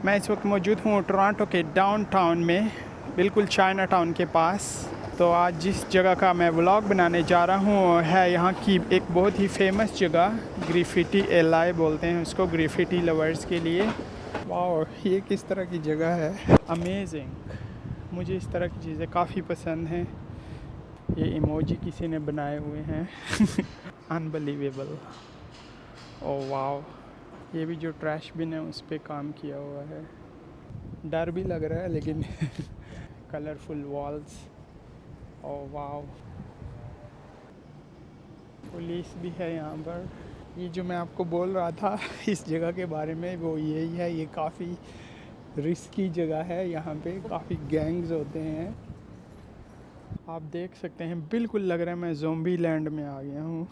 मैं इस वक्त मौजूद हूँ टोरंटो के डाउनटाउन में, बिल्कुल चाइना टाउन के पास। तो आज जिस जगह का मैं व्लॉग बनाने जा रहा हूँ है यहाँ की एक बहुत ही फेमस जगह, ग्राफिटी एलआई बोलते हैं उसको, ग्राफिटी लवर्स के लिए। वाह, ये किस तरह की जगह है, अमेजिंग। मुझे इस तरह की चीज़ें काफ़ी पसंद हैं। ये इमोजी किसी ने बनाए हुए हैं अनबिलीवेबल। ओह वाह, ये भी जो ट्रैश बिन है उस पर काम किया हुआ है। डर भी लग रहा है लेकिन कलरफुल वॉल्स। ओह वाह, पुलिस भी है यहाँ पर। ये जो मैं आपको बोल रहा था इस जगह के बारे में, वो यही है। ये काफ़ी रिस्की जगह है। यहाँ पे काफ़ी गैंग्स होते हैं। आप देख सकते हैं, बिल्कुल लग रहा है मैं ज़ोंबी लैंड में आ गया हूँ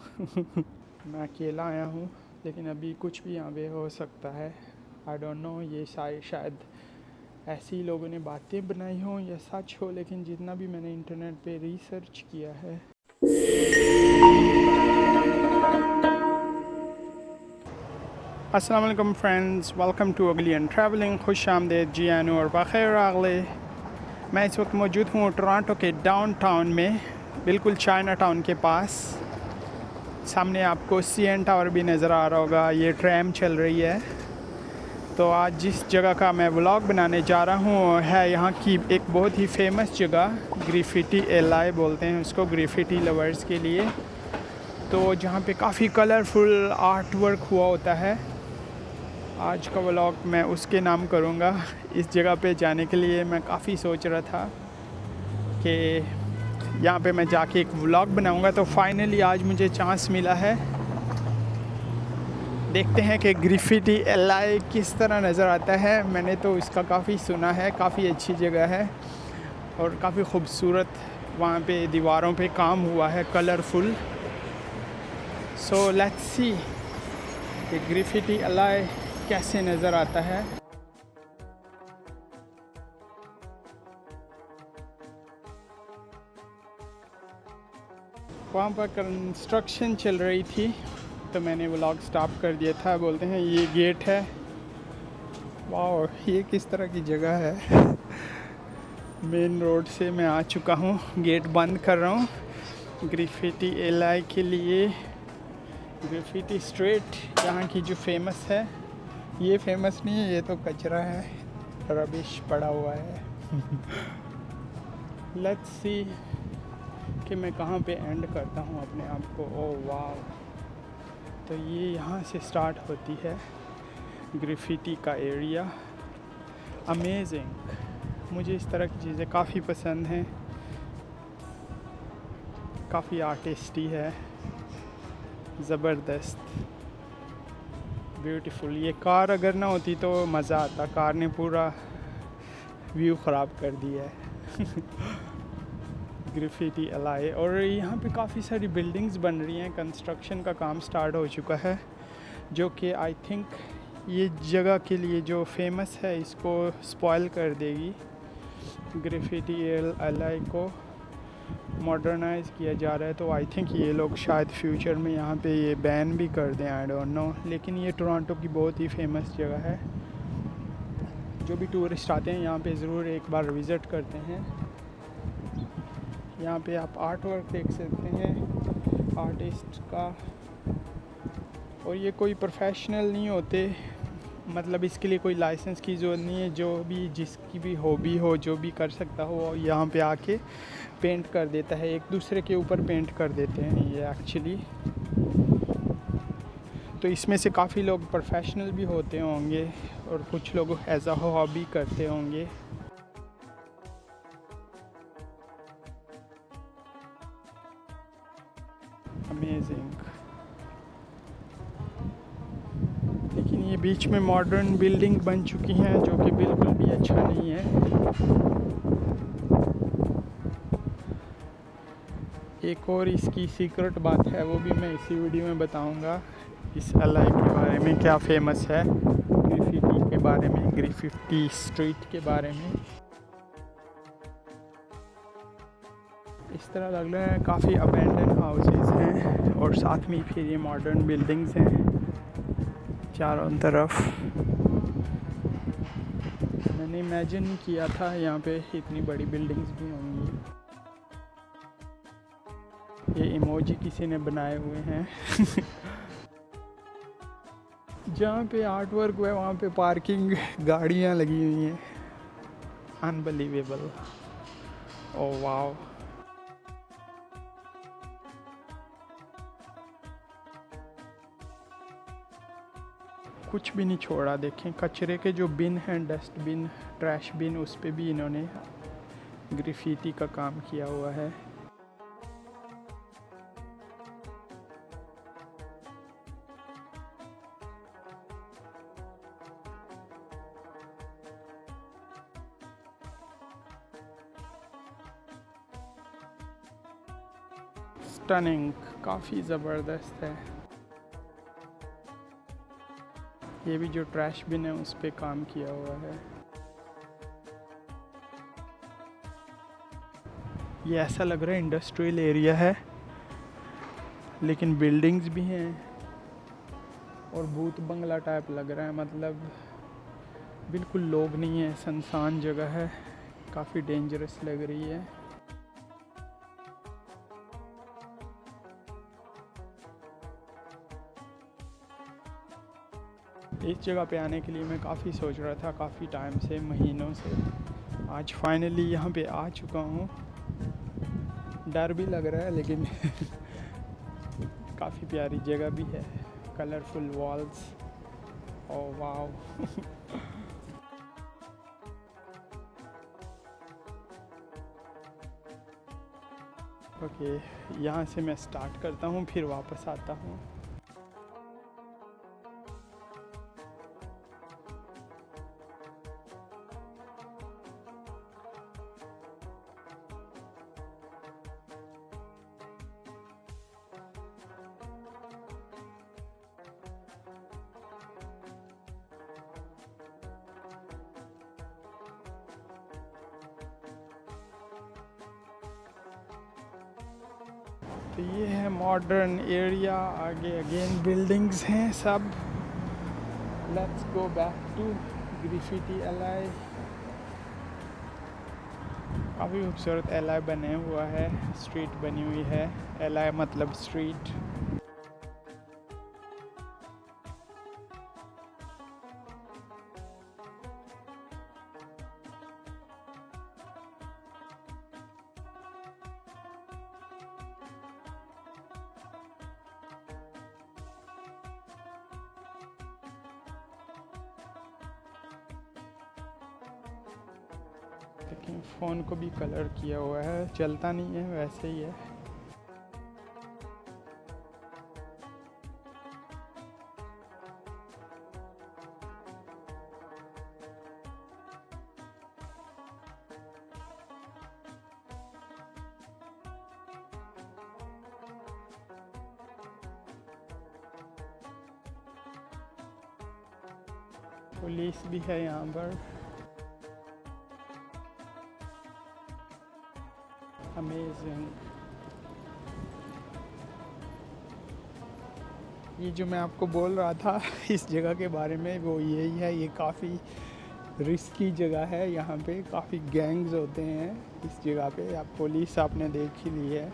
मैं अकेला आया हूँ, लेकिन अभी कुछ भी यहाँ पे हो सकता है। आई डोंट नो, ये शायद ऐसे ही लोगों ने बातें बनाई हो या सच हो, लेकिन जितना भी मैंने इंटरनेट पे रिसर्च किया है। अस्सलाम वालेकुम फ्रेंड्स, वेलकम टू अगली एंड ट्रैवलिंग। खुश आमदेद, जी आनू और बखैर आगले। मैं इस वक्त मौजूद हूँ टोरंटो के डाउनटाउन में, बिल्कुल चाइना टाउन के पास। सामने आपको CN टावर भी नज़र आ रहा होगा। ये ट्रैम चल रही है। तो आज जिस जगह का मैं व्लॉग बनाने जा रहा हूँ है यहाँ की एक बहुत ही फेमस जगह, ग्राफिटी एलआई बोलते हैं उसको, ग्राफिटी लवर्स के लिए। तो जहाँ पे काफ़ी कलरफुल आर्ट वर्क हुआ होता है। आज का व्लॉग मैं उसके नाम करूँगा। इस जगह पे जाने के लिए मैं काफ़ी सोच रहा था कि यहाँ पे मैं जाके एक व्लॉग बनाऊँगा। तो फाइनली आज मुझे चांस मिला है। देखते हैं कि ग्राफिटी एलआई किस तरह नज़र आता है। मैंने तो इसका काफ़ी सुना है, काफ़ी अच्छी जगह है और काफ़ी ख़ूबसूरत वहाँ पे दीवारों पे काम हुआ है, कलरफुल। सो लेट्स सी कि ग्राफिटी एलआई कैसे नज़र आता है। वहाँ पर कंस्ट्रक्शन चल रही थी तो मैंने व्लॉग स्टॉप कर दिया था। बोलते हैं ये गेट है। वाह, ये किस तरह की जगह है। मेन रोड से मैं आ चुका हूँ, गेट बंद कर रहा हूँ ग्राफिटी एलआई के लिए। ग्राफिटी स्ट्रीट यहाँ की जो फेमस है, ये फेमस नहीं है, ये तो कचरा है, रबिश पड़ा हुआ है लेट्स सी कि मैं कहाँ पे एंड करता हूँ अपने आप को। ओह वाह, तो ये यहाँ से स्टार्ट होती है ग्राफिटी का एरिया। अमेजिंग। मुझे इस तरह की चीज़ें काफ़ी पसंद हैं, काफ़ी आर्टिस्टी है, ज़बरदस्त, ब्यूटीफुल। ये कार अगर ना होती तो मज़ा आता, कार ने पूरा व्यू ख़राब कर दिया है ग्राफिटी एलआई। और यहाँ पे काफ़ी सारी बिल्डिंग्स बन रही हैं, कंस्ट्रक्शन का काम स्टार्ट हो चुका है, जो कि आई थिंक ये जगह के लिए जो फेमस है इसको स्पॉइल कर देगी। ग्राफिटी एलआई को मॉडर्नाइज़ किया जा रहा है, तो आई थिंक ये लोग शायद फ्यूचर में यहाँ पे ये बैन भी कर दें, आई डोंट नो। लेकिन ये टोरंटो की बहुत ही फेमस जगह है। जो भी टूरिस्ट आते हैं यहाँ पे ज़रूर एक बार विज़िट करते हैं। यहाँ पे आप आर्ट वर्क देख सकते हैं आर्टिस्ट का। और ये कोई प्रोफेशनल नहीं होते, मतलब इसके लिए कोई लाइसेंस की ज़रूरत नहीं है। जो भी जिसकी भी हॉबी हो, जो भी कर सकता हो, यहाँ पे आके पेंट कर देता है। एक दूसरे के ऊपर पेंट कर देते हैं ये एक्चुअली। तो इसमें से काफ़ी लोग प्रोफेशनल भी होते होंगे और कुछ लोग एज अ हॉबी करते होंगे। अमेजिंग। लेकिन ये बीच में मॉडर्न बिल्डिंग बन चुकी हैं, जो कि बिल्कुल भी अच्छा नहीं है। एक और इसकी सीक्रेट बात है, वो भी मैं इसी वीडियो में बताऊंगा। इस एलआई के बारे में क्या फेमस है, ग्राफिटी के बारे में, ग्राफिटी स्ट्रीट के बारे में। इस तरह लग रहा है काफ़ी अबैंडन हाउसेस हैं और साथ में फिर ये मॉडर्न बिल्डिंग्स हैं चारों तरफ। मैंने इमेजिन नहीं किया था यहाँ पे इतनी बड़ी बिल्डिंग्स भी होंगी। ये इमोजी किसी ने बनाए हुए हैं। जहाँ पे आर्ट वर्क हुआ है वहाँ पे पार्किंग गाड़ियाँ लगी हुई हैं। अनबिलीवेबल। Oh wow. कुछ भी नहीं छोड़ा। देखें कचरे के जो बिन हैं, डस्टबिन, ट्रैश बिन, उस पे भी इन्होंने ग्राफिटी का काम किया हुआ है। स्टनिंग, काफ़ी ज़बरदस्त है। ये भी जो ट्रैश बिन है उस पे काम किया हुआ है। ये ऐसा लग रहा है इंडस्ट्रियल एरिया है, लेकिन बिल्डिंग्स भी हैं और भूत बंगला टाइप लग रहा है। मतलब बिल्कुल लोग नहीं है, सुनसान जगह है, काफ़ी डेंजरस लग रही है। इस जगह पे आने के लिए मैं काफ़ी सोच रहा था, काफ़ी टाइम से, महीनों से। आज फाइनली यहाँ पे आ चुका हूँ। डर भी लग रहा है लेकिन काफ़ी प्यारी जगह भी है। Colourful walls. Oh wow. Okay, यहाँ से मैं स्टार्ट करता हूँ, फिर वापस आता हूँ। तो ये है मॉडर्न एरिया। आगे अगेन बिल्डिंग्स हैं सब। Let's go back to graffiti alley. काफ़ी खूबसूरत एलआई बने हुआ है, स्ट्रीट बनी हुई है। एलआई मतलब स्ट्रीट। लेकिन फ़ोन को भी कलर किया हुआ है, चलता नहीं है, वैसे ही है। पुलिस भी है यहाँ पर। अमेजिंग। ये जो मैं आपको बोल रहा था इस जगह के बारे में, वो यही है। ये काफ़ी रिस्की जगह है। यहाँ पे काफ़ी गैंग्स होते हैं इस जगह पे। आप पुलिस आपने देख ही ली है।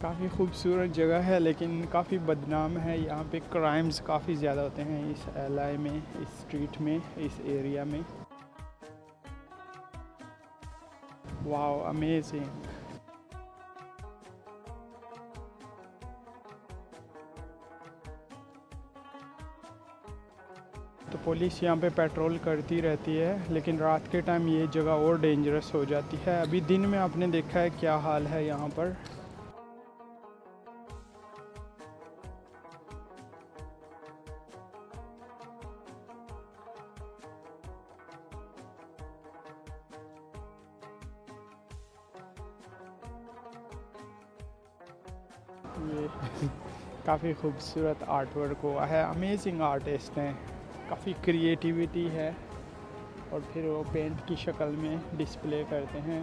काफ़ी खूबसूरत जगह है लेकिन काफ़ी बदनाम है। यहाँ पे क्राइम्स काफ़ी ज़्यादा होते हैं इस एलआई में, इस स्ट्रीट में, इस एरिया में। Wow, amazing. तो पुलिस यहाँ पे पेट्रोल करती रहती है, लेकिन रात के टाइम ये जगह और डेंजरस हो जाती है। अभी दिन में आपने देखा है क्या हाल है यहाँ पर। ये काफ़ी खूबसूरत आर्ट वर्क हुआ है। अमेजिंग आर्टिस्ट हैं, काफ़ी क्रिएटिविटी है और फिर वो पेंट की शक्ल में डिस्प्ले करते हैं।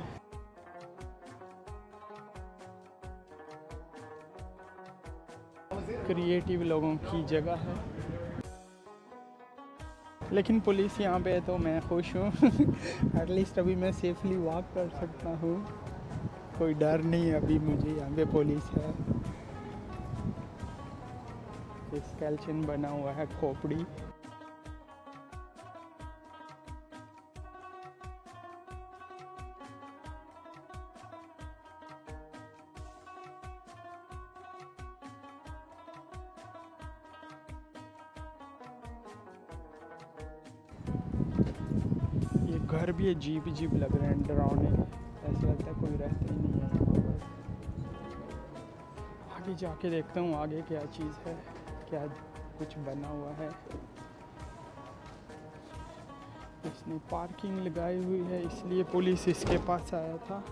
क्रिएटिव लोगों की जगह है। लेकिन पुलिस यहाँ पे है तो मैं खुश हूँ। एटलीस्ट अभी मैं सेफली वॉक कर सकता हूँ, कोई डर नहीं अभी मुझे, यहाँ पे पुलिस है। स्केल्चन बना हुआ है, खोपड़ी। ये घर भी अजीब अजीब लग रहे हैं, डरावने, ऐसा लगता है कोई रहता ही नहीं है यहाँ पर। आगे जाके देखता हूँ आगे क्या चीज़ है, क्या कुछ बना हुआ है। इसने पार्किंग लगाई हुई है, इसलिए पुलिस इसके पास आया था।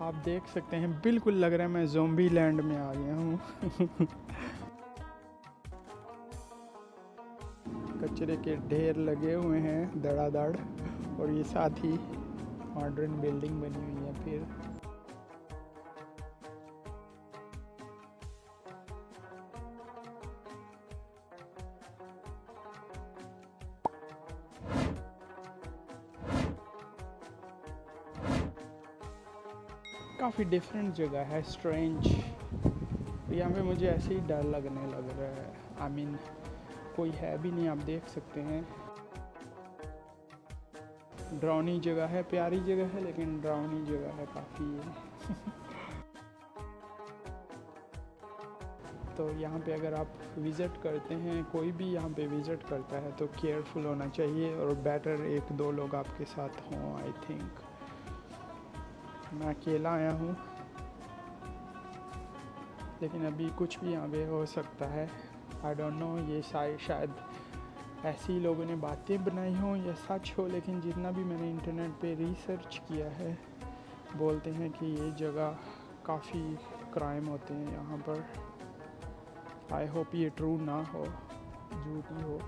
आप देख सकते हैं, बिल्कुल लग रहा है मैं ज़ोंबी लैंड में आ गया हूँ। कचरे के ढेर लगे हुए हैं धड़ाधड़, और ये साथ ही मॉडर्न बिल्डिंग बनी हुई है। फिर काफ़ी डिफरेंट जगह है, स्ट्रेंज। यहाँ पे मुझे ऐसे ही डर लगने लग रहा है। आई मीन कोई है भी नहीं, आप देख सकते हैं। डरावनी जगह है, प्यारी जगह है, लेकिन डरावनी जगह है काफ़ी। तो यहाँ पे अगर आप विज़िट करते हैं, कोई भी यहाँ पे विज़िट करता है तो केयरफुल होना चाहिए, और बेटर 1-2 लोग आपके साथ हों। आई थिंक मैं अकेला आया हूँ, लेकिन अभी कुछ भी यहाँ पे हो सकता है। आई डोंट नो, ये शायद ऐसी लोगों ने बातें बनाई हों या सच हो, लेकिन जितना भी मैंने इंटरनेट पे रिसर्च किया है, बोलते हैं कि ये जगह काफ़ी क्राइम होते हैं यहाँ पर। आई होप ये ट्रू ना हो, झूठी हो।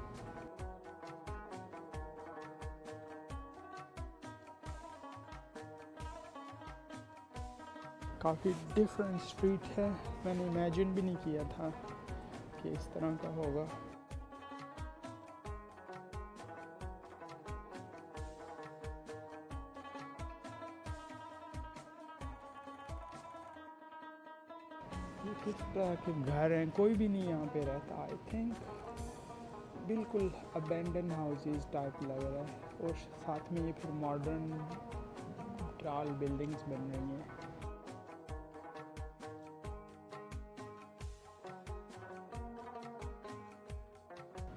काफ़ी डिफरेंट स्ट्रीट है, मैंने इमेजिन भी नहीं किया था कि इस तरह का होगा। ये किस तरह के घर हैं, कोई भी नहीं यहाँ पे रहता। आई थिंक बिल्कुल अबेंडन हाउसेस टाइप लग रहा है, और साथ में ये फिर मॉडर्न टाल बिल्डिंग्स बन रही हैं।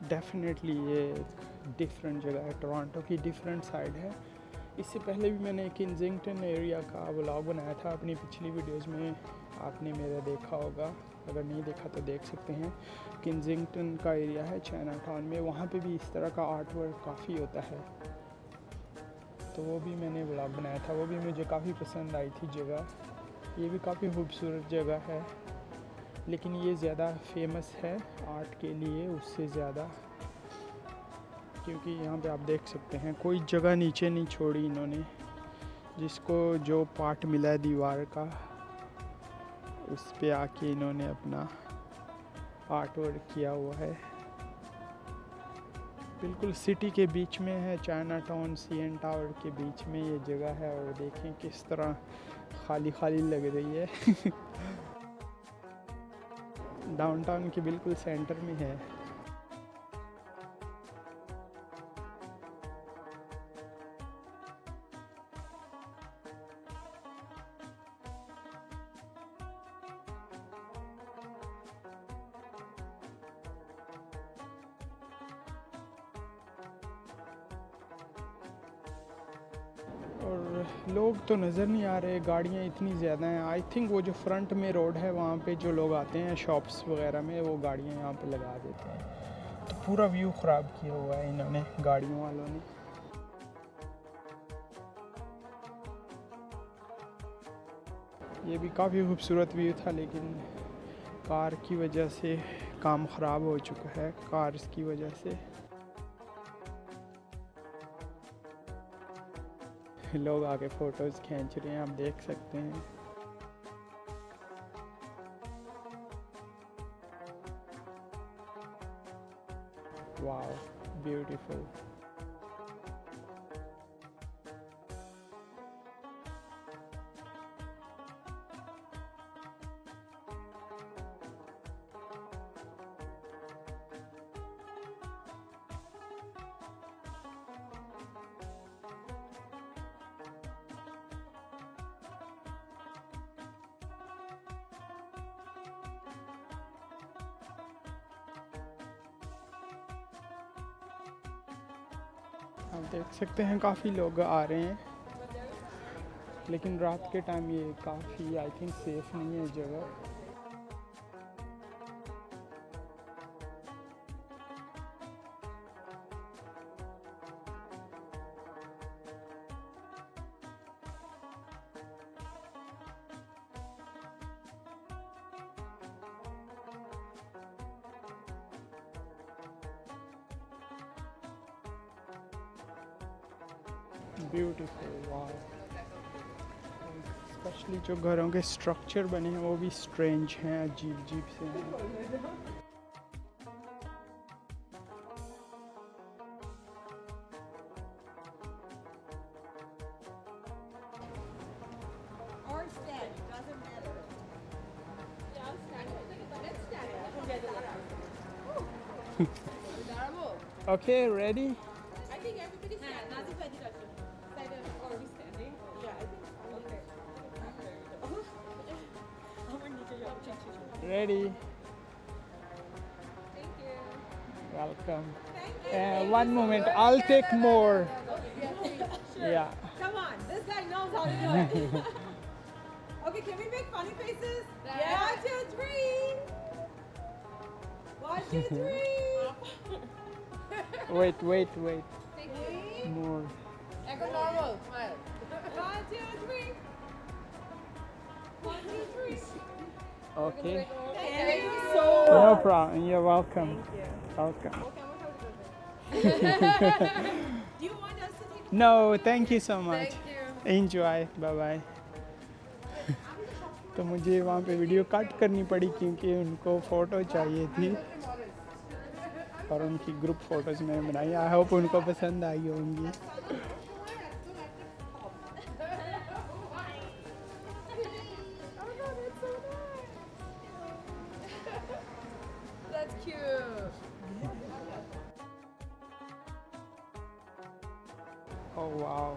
डेफिनेटली ये डिफरेंट जगह है, टोरंटो की डिफरेंट साइड है। इससे पहले भी मैंने किंजिंगटन एरिया का व्लॉग बनाया था अपनी पिछली वीडियोस में, आपने मेरा देखा होगा। अगर नहीं देखा तो देख सकते हैं। किंजिंगटन का एरिया है चाइना टाउन में, वहाँ पे भी इस तरह का आर्ट वर्क काफ़ी होता है, तो वो भी मैंने व्लॉग बनाया था। वो भी मुझे काफ़ी पसंद आई थी जगह। ये भी काफ़ी खूबसूरत जगह है, लेकिन ये ज़्यादा फेमस है आर्ट के लिए उससे ज़्यादा, क्योंकि यहाँ पे आप देख सकते हैं कोई जगह नीचे नहीं छोड़ी इन्होंने। जिसको जो पार्ट मिला है दीवार का, उस पे आके इन्होंने अपना आर्ट वर्क किया हुआ है। बिल्कुल सिटी के बीच में है, चाइना टाउन सीएन टावर के बीच में ये जगह है, और देखें किस तरह खाली खाली लग रही है। डाउनटाउन के बिल्कुल सेंटर में है। और लोग तो नज़र नहीं आ रहे, गाड़ियाँ इतनी ज़्यादा हैं। आई थिंक वो जो फ्रंट में रोड है वहाँ पे जो लोग आते हैं शॉप्स वगैरह में, वो गाड़ियाँ यहाँ पे लगा देते हैं। तो पूरा व्यू ख़राब किया हुआ है इन्होंने, गाड़ियों वालों ने। ये भी काफ़ी खूबसूरत व्यू था, लेकिन कार की वजह से काम ख़राब हो चुका है, कार्स की वजह से। लोग आके फ़ोटोज़ खींच रहे हैं, आप देख सकते हैं। Wow, beautiful. आप देख सकते हैं काफ़ी लोग आ रहे हैं, लेकिन रात के टाइम ये काफ़ी आई थिंक सेफ़ नहीं है जगह। ब्यूटीफुल, वाह। स्पेशली जो घरों के स्ट्रक्चर बने हैं वो भी स्ट्रेंज हैं, अजीब अजीब से हैं। Or stand, doesn't matter. Yeah, I'll stand. Let's stand. Okay, ready? I think everybody's standing. Nazif, I did also. Or we standing? Yeah, I think. Okay. Ready? Thank you. Welcome. Thank you. One moment, I'll take more. Yeah. Come on, this guy knows how to do it. Okay, can we make funny faces? Yeah. 1, 2, 3. 1, 2, 3. Wait. Thank you. More. Echo normal. Smile. 1, 2, 3. 1, 2, 3. Okay. Thank you so No problem. You're welcome. Welcome. Do you want us to take? No, thank you so much. you. Enjoy. Bye bye. तो मुझे वहाँ पे video cut करनी पड़ी क्योंकि उनको photo चाहिए थी और उनकी ग्रुप फ़ोटोज़ मैंने बनाई। आई होप उनको पसंद आई होंगी। That's cute. Oh wow.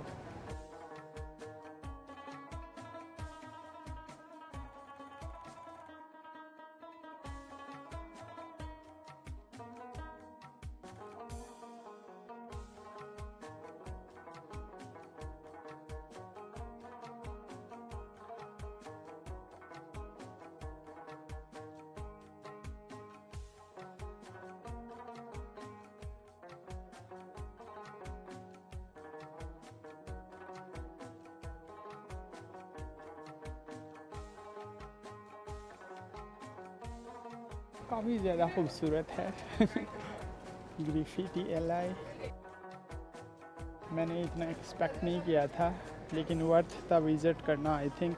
काफ़ी ज़्यादा खूबसूरत है। ग्रिफिटी एलआई मैंने इतना एक्सपेक्ट नहीं किया था, लेकिन वर्थ था विज़िट करना। आई थिंक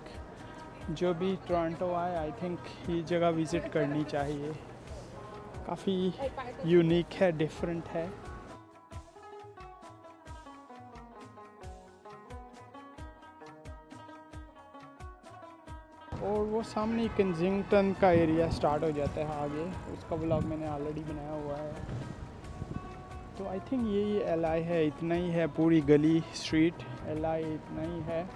जो भी टोरंटो आए आई थिंक ये जगह विज़िट करनी चाहिए। काफ़ी यूनिक है, डिफरेंट है। और वो सामने केंजिंगटन का एरिया स्टार्ट हो जाता है आगे, उसका ब्लॉग मैंने ऑलरेडी बनाया हुआ है। तो आई थिंक यही एलआई है, इतना ही है, पूरी गली स्ट्रीट एलआई इतना ही है।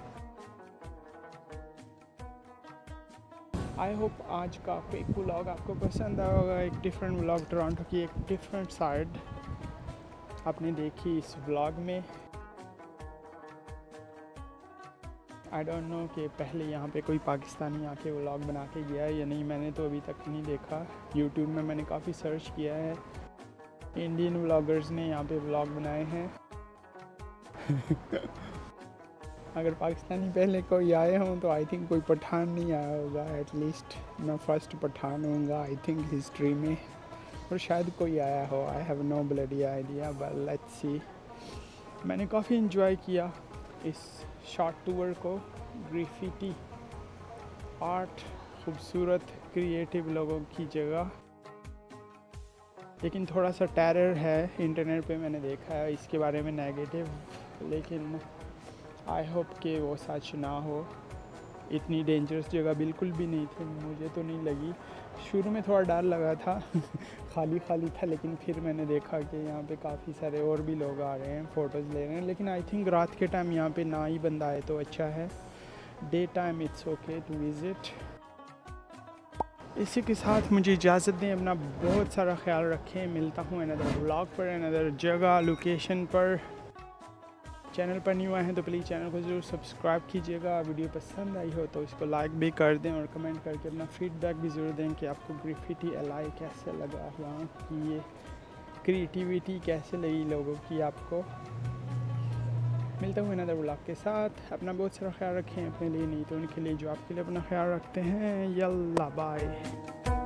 आई होप आज का क्विक व्लॉग आपको पसंद आया होगा। एक डिफरेंट व्लॉग, टोरंटो की एक डिफरेंट साइड आपने देखी इस व्लॉग में। आई डोंट नो कि पहले यहाँ पे कोई पाकिस्तानी आके व्लॉग बना के गया है या नहीं, मैंने तो अभी तक नहीं देखा। यूट्यूब में मैंने काफ़ी सर्च किया है, इंडियन व्लॉगर्स ने यहाँ पे व्लॉग बनाए हैं। अगर पाकिस्तानी पहले कोई आए हों तो आई थिंक कोई पठान नहीं आया होगा। एटलीस्ट मैं फ़र्स्ट पठान होऊंगा आई थिंक हिस्ट्री में, और शायद कोई आया हो। I have no bloody idea, but let's see. मैंने काफ़ी इन्जॉय किया इस शॉर्ट टूर को। ग्राफिटी आर्ट, खूबसूरत क्रिएटिव लोगों की जगह, लेकिन थोड़ा सा टेरर है। इंटरनेट पे मैंने देखा है इसके बारे में नेगेटिव, लेकिन आई होप कि वो सच ना हो। इतनी डेंजरस जगह बिल्कुल भी नहीं थी, मुझे तो नहीं लगी। शुरू में थोड़ा डर लगा था खाली खाली था, लेकिन फिर मैंने देखा कि यहाँ पे काफ़ी सारे और भी लोग आ रहे हैं, फ़ोटोज़ ले रहे हैं। लेकिन आई थिंक रात के टाइम यहाँ पे ना ही बंदा आए तो अच्छा है। Day time it's okay to visit. इसी के साथ मुझे इजाज़त दें, अपना बहुत सारा ख्याल रखें। मिलता हूँ अनदर व्लॉग पर, अनदर जगह लोकेशन पर। चैनल पर न्यू आए हैं तो प्लीज़ चैनल को ज़रूर सब्सक्राइब कीजिएगा। वीडियो पसंद आई हो तो इसको लाइक भी कर दें और कमेंट करके अपना फीडबैक भी ज़रूर दें कि आपको ग्राफिटी एलाई कैसे लगा, यहाँ की ये क्रिएटिविटी कैसे लगी लोगों की आपको। मिलता हूँ अनदर व्लॉग के साथ। अपना बहुत सारा ख्याल रखें, अपने लिए नहीं तो उनके लिए जो आपके लिए अपना ख्याल रखते हैं। यल्ला बाय।